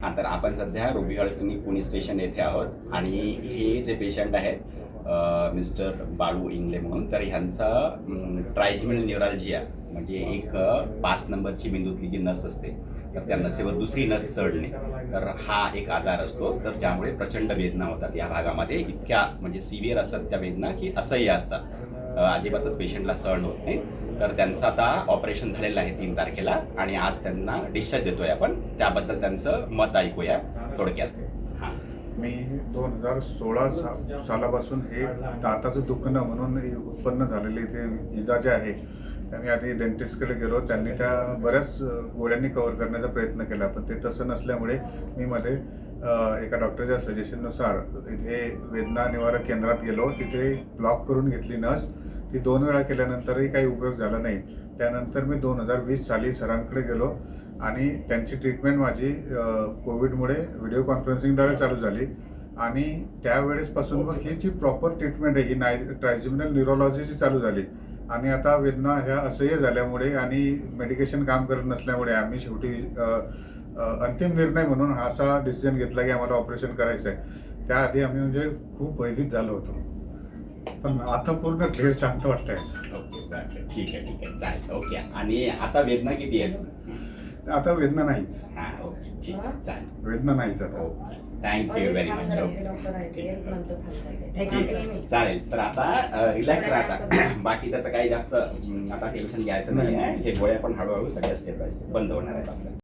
हां, तर आपण सध्या रुबिहॉल क्लिनिक पुणे स्टेशन येथे आहोत आणि हे जे पेशंट आहेत मिस्टर बाळू इंगले म्हणून, तर ह्यांचा ट्रायजेमिनल न्यूरॅल्जिया म्हणजे एक 5 नंबरची मेंदूतली जी नस असते, तर त्या नसेवर दुसरी नस चढणे, तर हा एक आजार असतो. तर ज्यामुळे प्रचंड वेदना होतात या भागामध्ये, इतक्या म्हणजे सिव्हिअर असतात त्या वेदना की असह्य असतात. अजिबातच पेशंटला सहन होत नाही. तर त्यांचं आता ऑपरेशन झालेलं आहे 3 तारखेला आणि आज त्यांना डिस्चार्ज देतोय आपण. त्याबद्दल त्यांचं मत ऐकूया थोडक्यात. हां. मी 2016 सालापासून हे दाताचं दुखणं म्हणून उत्पन्न झालेले ते इजा जे आहे, त्यांनी आधी डेंटिस्टकडे गेलो. त्यांनी त्या बऱ्याच गोळ्यांनी कव्हर करण्याचा प्रयत्न केला, पण ते तसं नसल्यामुळे मी मध्ये एका डॉक्टरच्या सजेशननुसार इथे वेदना निवारक केंद्रात गेलो. तिथे ब्लॉक करून घेतली नस. ती 2 वेळा केल्यानंतरही काही उपयोग झाला नाही. त्यानंतर मी 2020 साली सरांकडे गेलो आणि त्यांची ट्रीटमेंट माझी कोविडमुळे व्हिडिओ कॉन्फरन्सिंगद्वारे चालू झाली आणि त्यावेळेसपासून मग ही जी प्रॉपर ट्रीटमेंट आहे ही ट्रायजेमिनल न्यूरोलॉजीची चालू झाली. आणि आता वेदना ह्या असह्य झाल्यामुळे आणि मेडिकेशन काम करत नसल्यामुळे आम्ही शेवटी अंतिम निर्णय म्हणून हा असा डिसिजन घेतला की आम्हाला ऑपरेशन करायचं आहे. त्याआधी आम्ही म्हणजे खूप भयभीत झालो होतो, पण आता पूर्ण क्लिअर शांत वाटतंय. ओके, ठीक आहे, चालेल. ओके. आणि आता वेदना किती आहेत? आता वेदना नाहीच. हां, ओके, ठीक आहे, चालेल. वेदना नाहीच आता. Okay, thank you very much. ठीक आहे, चालेल. तर आता रिलॅक्स राहता. बाकी त्याचं काही जास्त आता टेन्शन घ्यायचं नाही आहे. हे गोळ्या पण हळूहळू सगळ्या स्टेप बाय स्टेप बंद होणार आहेत आपल्या.